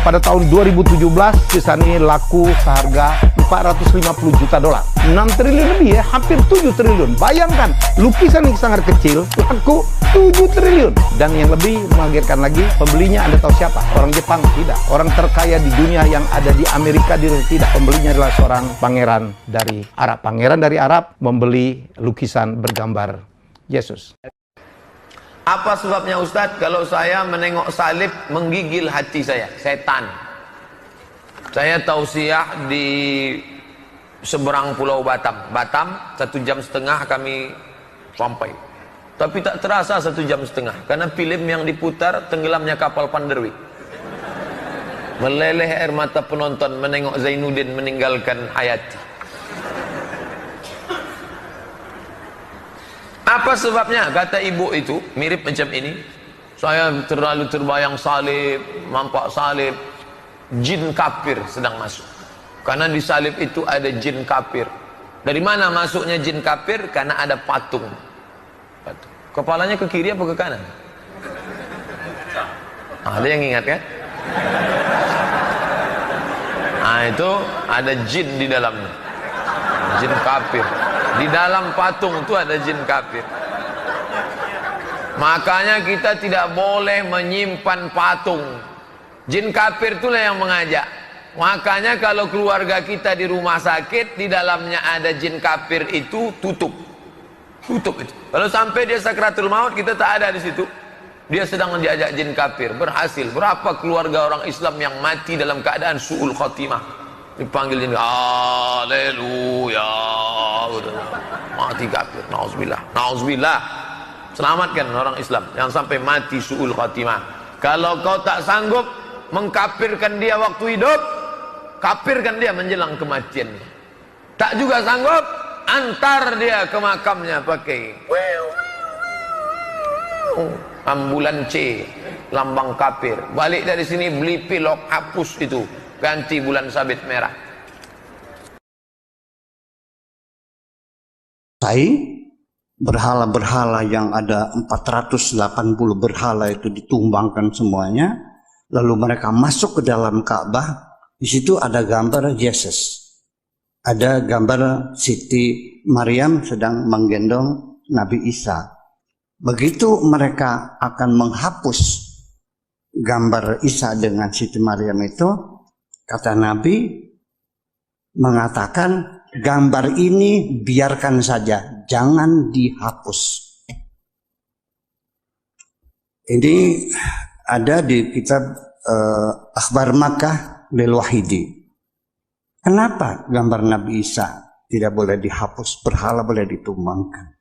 Pada tahun 2017, lukisan ini laku seharga $450 juta. 6 triliun lebih ya, hampir 7 triliun. Bayangkan, lukisan yang sangat kecil laku 7 triliun. Dan yang lebih mengagetkan lagi, pembelinya Anda tahu siapa? Orang Jepang? Tidak. Orang terkaya di dunia yang ada di Amerika? Tidak. Pembelinya adalah seorang pangeran dari Arab. Pangeran dari Arab membeli lukisan bergambar Yesus. Apa sebabnya Ustadz? Kalau saya menengok salib menggigil hati saya, setan. Saya tausiah di seberang pulau Batam. 1,5 jam kami sampai. Tapi tak terasa 1,5 jam, karena film yang diputar tenggelamnya kapal Panderwi. Meleleh air mata penonton menengok Zainuddin meninggalkan Hayati. Apa sebabnya? Kata ibu itu mirip macam ini. Saya terlalu terbayang salib, nampak salib, jin kafir sedang masuk. Karena di salib itu ada jin kafir. Dari mana masuknya jin kafir? Karena ada patung. Kepalanya ke kiri apa ke kanan? Ada yang ingat kan? Nah itu ada jin di dalamnya, jin kafir. Di dalam patung itu ada jin kafir. Makanya kita tidak boleh menyimpan patung. Jin kafir itulah yang mengajak. Makanya kalau keluarga kita di rumah sakit, di dalamnya ada jin kafir itu, tutup itu. Kalau sampai dia sakratul maut, kita tak ada di situ, dia sedang diajak jin kafir. Berhasil. Berapa keluarga orang Islam yang mati dalam keadaan su'ul khotimah? Dipanggil jin, haleluya, mati kafir, nauzubillah. Selamatkan orang Islam yang sampai mati su'ul khatimah. Kalau kau tak sanggup mengkafirkan dia waktu hidup, kafirkan dia menjelang kematiannya. Tak juga sanggup, antar dia ke makamnya pakai ambulan C, lambang kafir. Balik dari sini beli pilok, hapus itu, ganti bulan sabit merah. Berhala-berhala yang ada 480 berhala itu ditumbangkan semuanya, lalu mereka masuk ke dalam Ka'bah. Di situ ada gambar Yesus, ada gambar Siti Maryam sedang menggendong Nabi Isa. Begitu mereka akan menghapus gambar Isa dengan Siti Maryam itu, kata Nabi mengatakan, gambar ini biarkan saja, jangan dihapus. Ini ada di kitab Akhbar Makkah lil Wahidi. Kenapa gambar Nabi Isa tidak boleh dihapus, berhala boleh ditumbangkan?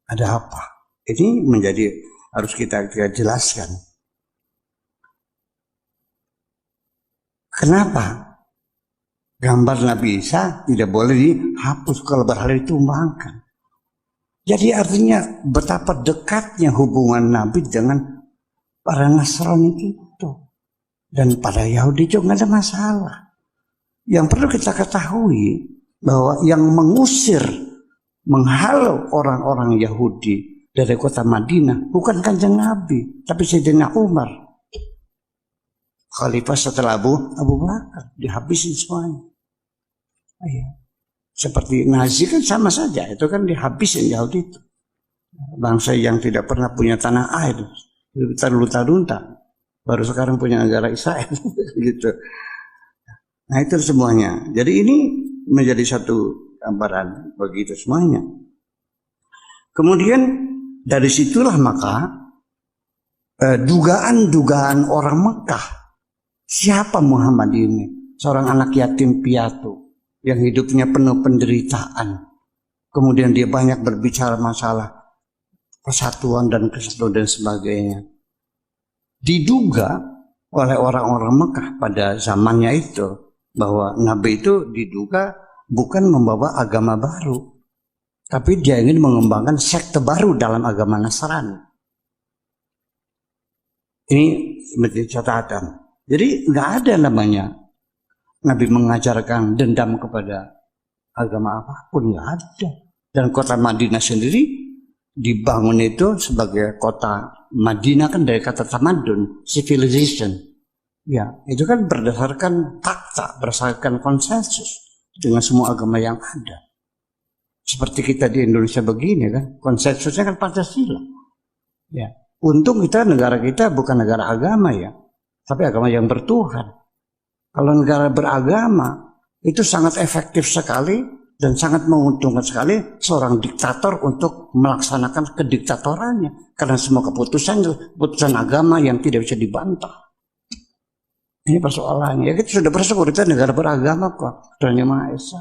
Ada apa? Ini menjadi harus kita jelaskan. Kenapa gambar Nabi Isa tidak boleh dihapus kalau berhala ditumbangkan? Jadi artinya betapa dekatnya hubungan Nabi dengan para Nasrani itu. Dan pada Yahudi juga nggak ada masalah. Yang perlu kita ketahui bahwa yang mengusir, menghalau orang-orang Yahudi dari kota Madinah bukan Kanjeng Nabi, tapi Sayyidina Umar. Khalifah setelah Abu Bakar, dihabisin semuanya. Seperti Nazi kan sama saja, itu kan dihabisin Yahudi itu. Bangsa yang tidak pernah punya tanah air, terlunta-lunta, baru sekarang punya negara Israel, gitu. Nah itu semuanya. Jadi ini menjadi satu gambaran begitu semuanya. Kemudian dari situlah maka dugaan-dugaan orang Mekah, siapa Muhammad ini? Seorang anak yatim piatu yang hidupnya penuh penderitaan. Kemudian dia banyak berbicara masalah persatuan dan kesatuan dan sebagainya. Diduga oleh orang-orang Mekah pada zamannya itu bahwa Nabi itu diduga bukan membawa agama baru, tapi dia ingin mengembangkan sekte baru dalam agama Nasrani. Ini menjadi catatan. Jadi nggak ada namanya Nabi mengajarkan dendam kepada agama apapun, nggak ada. Dan kota Madinah sendiri dibangun itu sebagai kota Madinah kan dari kata tamadun, civilization, Ya, itu kan berdasarkan fakta, berdasarkan konsensus dengan semua agama yang ada. Seperti kita di Indonesia begini kan, konsensusnya kan Pancasila. Ya, untung negara kita bukan negara agama ya, tapi agama yang bertuhan. Kalau negara beragama itu sangat efektif sekali dan sangat menguntungkan sekali seorang diktator untuk melaksanakan kediktatorannya, karena semua keputusan agama yang tidak bisa dibantah. Ini persoalannya. Ya, kita sudah bersyukur kita negara beragama kok. Tuhan Yang Maha Esa.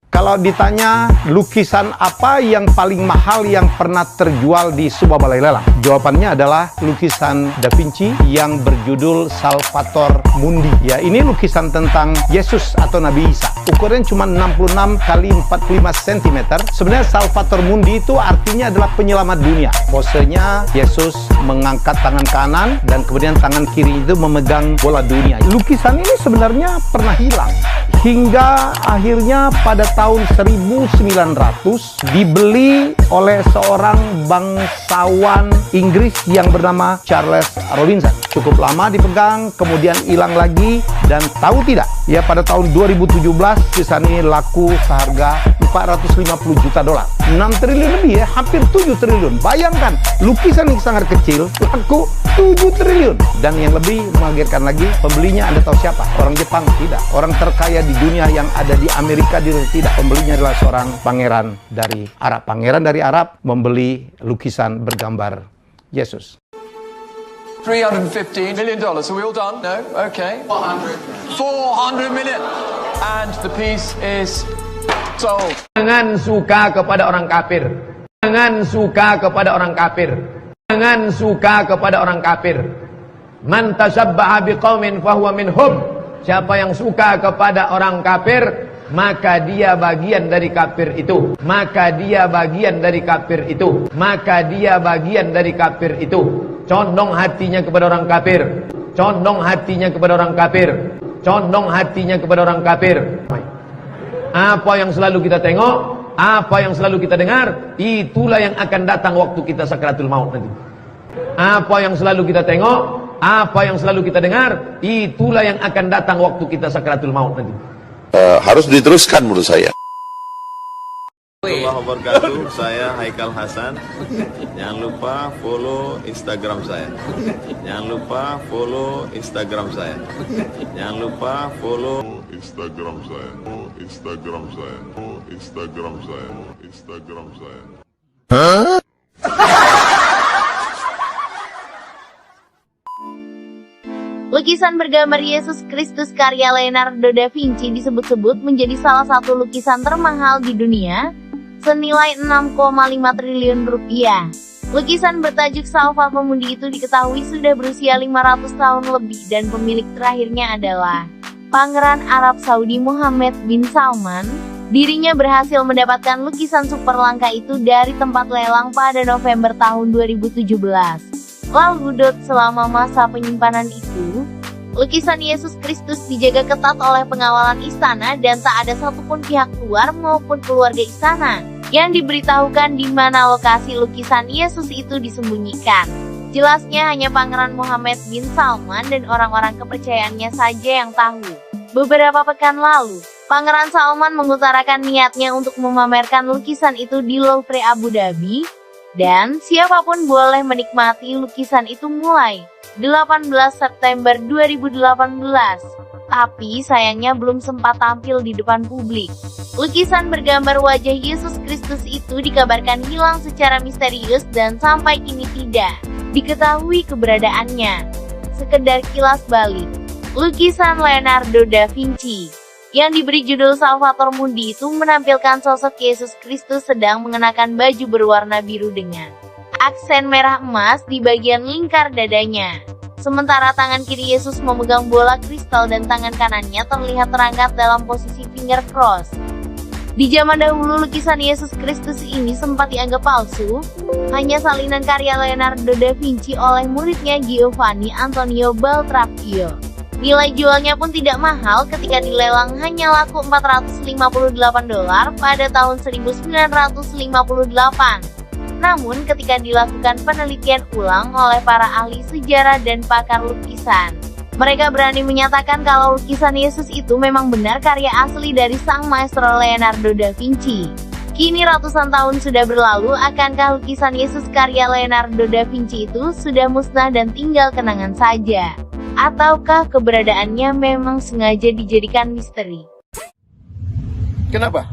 Kalau ditanya lukisan apa yang paling mahal yang pernah terjual di sebuah balai lelang, jawabannya adalah lukisan Da Vinci yang berjudul Salvator Mundi. Ya, ini lukisan tentang Yesus atau Nabi Isa. Ukurannya cuma 66 kali 45 cm. Sebenarnya Salvator Mundi itu artinya adalah penyelamat dunia. Posenya Yesus mengangkat tangan kanan dan kemudian tangan kiri itu memegang bola dunia. Lukisan ini sebenarnya pernah hilang hingga akhirnya pada tahun 1900 dibeli oleh seorang bangsawan Inggris yang bernama Charles Robinson. Cukup lama dipegang, kemudian hilang lagi, dan tahu tidak, ya pada tahun 2017 lukisan ini laku seharga 450 juta dolar. 6 triliun lebih ya, hampir 7 triliun. Bayangkan, lukisan yang sangat kecil laku 7 triliun. Dan yang lebih mengagetkan lagi, pembelinya Anda tahu siapa? Orang Jepang? Tidak. Orang terkaya di dunia yang ada di Amerika tidak. Pembelinya adalah seorang pangeran dari Arab. Pangeran dari Arab membeli lukisan bergambar Yesus. $315 million. Are we all done? No? Okay. 400 million. And the piece is sold. Jangan suka kepada orang kafir. Jangan suka kepada orang kafir. Jangan suka kepada orang kafir. Man tashabbaha biqaumin fahuwa minhum. Siapa yang suka kepada orang kafir, maka dia bagian dari kafir itu. Maka dia bagian dari kafir itu. Maka dia bagian dari kafir itu. Condong hatinya kepada orang kafir. Condong hatinya kepada orang kafir. Condong hatinya kepada orang kafir. Apa yang selalu kita tengok, apa yang selalu kita dengar, itulah yang akan datang waktu kita sakratul maut nanti. Apa yang selalu kita tengok, apa yang selalu kita dengar, itulah yang akan datang waktu kita sakratul maut nanti. Harus diteruskan menurut saya. Warahmatullahi wabarakatuh. Saya Haikal Hasan. Jangan lupa follow Instagram saya. Jangan lupa follow Instagram saya. Jangan lupa follow Instagram saya. Instagram saya. Instagram saya. Instagram saya. Lukisan bergambar Yesus Kristus karya Leonardo da Vinci disebut-sebut menjadi salah satu lukisan termahal di dunia, senilai 6,5 triliun rupiah. Lukisan bertajuk Salvator Mundi itu diketahui sudah berusia 500 tahun lebih dan pemilik terakhirnya adalah Pangeran Arab Saudi Mohammed bin Salman. Dirinya berhasil mendapatkan lukisan super langka itu dari tempat lelang pada November tahun 2017. Lalu selama masa penyimpanan itu, lukisan Yesus Kristus dijaga ketat oleh pengawalan istana dan tak ada satupun pihak luar maupun keluarga istana yang diberitahukan di mana lokasi lukisan Yesus itu disembunyikan. Jelasnya hanya Pangeran Mohammed bin Salman dan orang-orang kepercayaannya saja yang tahu. Beberapa pekan lalu, Pangeran Salman mengutarakan niatnya untuk memamerkan lukisan itu di Louvre Abu Dhabi, dan siapapun boleh menikmati lukisan itu mulai 18 September 2018. Tapi sayangnya belum sempat tampil di depan publik. Lukisan bergambar wajah Yesus Kristus itu dikabarkan hilang secara misterius dan sampai kini tidak diketahui keberadaannya. Sekedar kilas balik, lukisan Leonardo da Vinci yang diberi judul Salvator Mundi itu menampilkan sosok Yesus Kristus sedang mengenakan baju berwarna biru dengan aksen merah emas di bagian lingkar dadanya. Sementara tangan kiri Yesus memegang bola kristal dan tangan kanannya terlihat terangkat dalam posisi finger cross. Di zaman dahulu lukisan Yesus Kristus ini sempat dianggap palsu, hanya salinan karya Leonardo da Vinci oleh muridnya Giovanni Antonio Beltraffio. Nilai jualnya pun tidak mahal ketika dilelang hanya laku $458 pada tahun 1958. Namun ketika dilakukan penelitian ulang oleh para ahli sejarah dan pakar lukisan, Mereka berani menyatakan kalau lukisan Yesus itu memang benar karya asli dari sang maestro Leonardo da Vinci. Kini ratusan tahun sudah berlalu, akankah lukisan Yesus karya Leonardo da Vinci itu sudah musnah dan tinggal kenangan saja? Ataukah keberadaannya memang sengaja dijadikan misteri? Kenapa?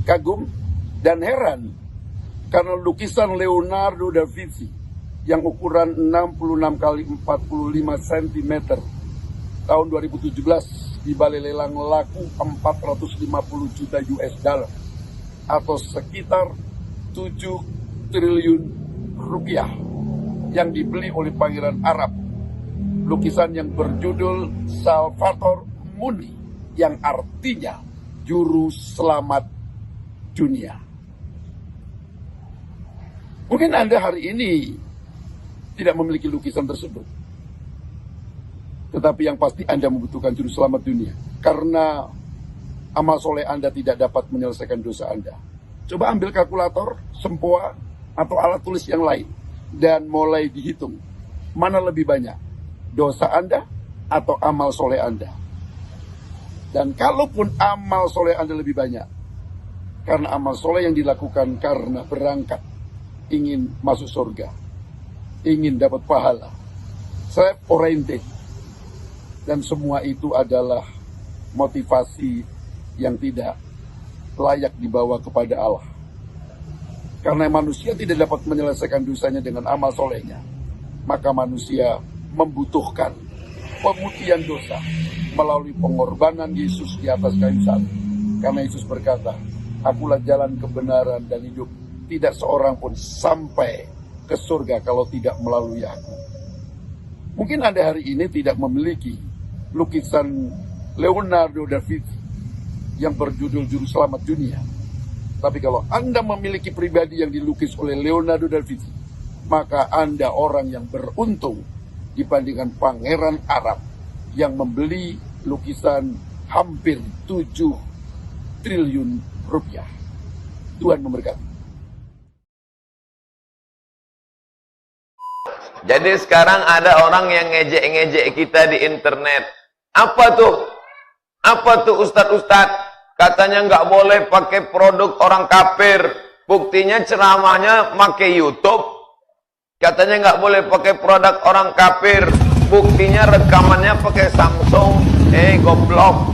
Kagum dan heran karena lukisan Leonardo da Vinci yang ukuran 66 kali 45 cm tahun 2017 di Balai Lelang laku 450 juta US dollar atau sekitar 7 triliun rupiah yang dibeli oleh Pangeran Arab. Lukisan yang berjudul Salvator Mundi yang artinya juru selamat dunia. Mungkin Anda hari ini tidak memiliki lukisan tersebut, tetapi yang pasti Anda membutuhkan juru selamat dunia karena amal soleh Anda tidak dapat menyelesaikan dosa Anda. Coba ambil kalkulator, sempoa, atau alat tulis yang lain dan mulai dihitung mana lebih banyak, dosa Anda atau amal soleh Anda. Dan kalaupun amal soleh Anda lebih banyak, karena amal soleh yang dilakukan karena berangkat ingin masuk surga, ingin dapat pahala, self-oriented, dan semua itu adalah motivasi yang tidak layak dibawa kepada Allah. Karena manusia tidak dapat menyelesaikan dosanya dengan amal solehnya, maka manusia membutuhkan pemutihan dosa melalui pengorbanan Yesus di atas kayu salib. Karena Yesus berkata, "Akulah jalan kebenaran dan hidup. Tidak seorang pun sampai ke surga kalau tidak melalui aku." Mungkin Anda hari ini tidak memiliki lukisan Leonardo da Vinci yang berjudul Juru Selamat Dunia. Tapi kalau Anda memiliki pribadi yang dilukis oleh Leonardo da Vinci, maka Anda orang yang beruntung dibandingkan Pangeran Arab yang membeli lukisan hampir 7 triliun rupiah. Tuhan memberkati. Jadi sekarang ada orang yang ngejek-ngejek kita di internet. Apa tuh? Apa tuh ustadz-ustadz? Katanya nggak boleh pakai produk orang kafir. Buktinya ceramahnya pakai YouTube. Katanya nggak boleh pakai produk orang kafir. Buktinya rekamannya pakai Samsung. Goblok.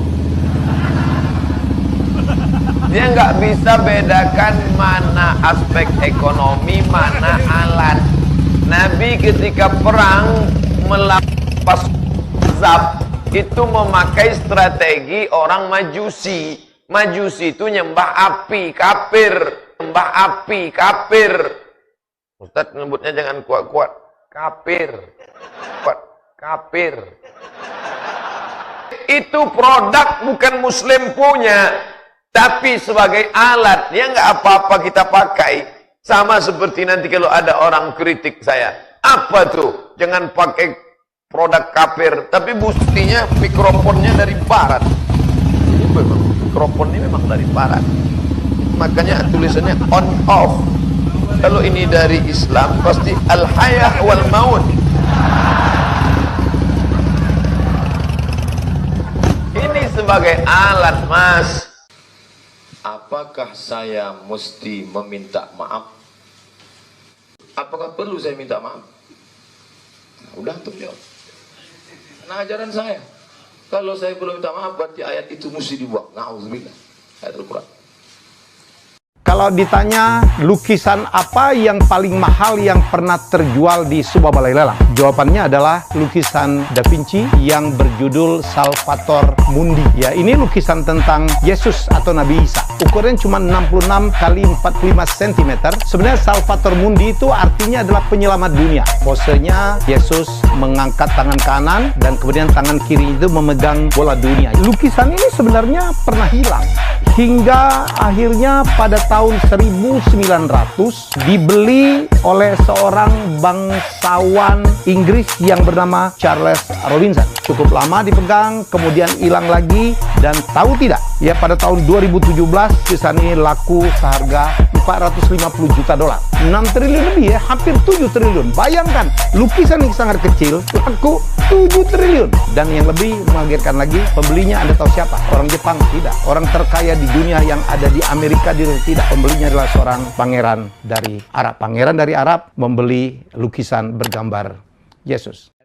Dia nggak bisa bedakan mana aspek ekonomi, mana alat. Nabi ketika perang melapas azab itu memakai strategi orang Majusi. Majusi itu nyembah api, kafir. Nyembah api, kafir. Ustadz nyebutnya jangan kuat-kuat. Kafir. Kuat. Kafir. Itu produk bukan Muslim punya. Tapi sebagai alat, ya nggak apa-apa kita pakai. Sama seperti nanti kalau ada orang kritik saya. Apa tuh? Jangan pakai produk kafir. Tapi buktinya mikrofonnya dari barat. Ini memang, mikrofon ini memang dari barat. Makanya tulisannya on off. Kalau ini dari Islam, pasti al-hayah wal maut. Ini sebagai alat, mas. Apakah saya mesti meminta maaf? Apakah perlu saya minta maaf? Nah, udah tuh jawab. Nah, ajaran saya, kalau saya belum minta maaf, berarti ayat itu mesti dibuang. Na'udzubillah. Ayat Al-Quran. Kalau ditanya lukisan apa yang paling mahal yang pernah terjual di sebuah balai lelang, jawabannya adalah lukisan Da Vinci yang berjudul Salvator Mundi. Ya, ini lukisan tentang Yesus atau Nabi Isa. Ukurannya cuma 66 kali 45 cm. Sebenarnya Salvator Mundi itu artinya adalah penyelamat dunia. Posenya Yesus mengangkat tangan kanan dan kemudian tangan kiri itu memegang bola dunia. Lukisan ini sebenarnya pernah hilang hingga akhirnya pada tahun 1900 dibeli oleh seorang bangsawan Inggris yang bernama Charles Robinson. Cukup lama dipegang, kemudian hilang lagi, dan tahu tidak, ya pada tahun 2017 lukisan ini laku seharga 450 juta dolar. 6 triliun lebih ya, hampir 7 triliun. Bayangkan, lukisan yang sangat kecil laku 7 triliun. Dan yang lebih mengagetkan lagi, pembelinya Anda tahu siapa? Orang Jepang? Tidak. Orang terkaya di dunia yang ada di Amerika? Tidak. Pembelinya adalah seorang pangeran dari Arab. Pangeran dari Arab membeli lukisan bergambar Yesus.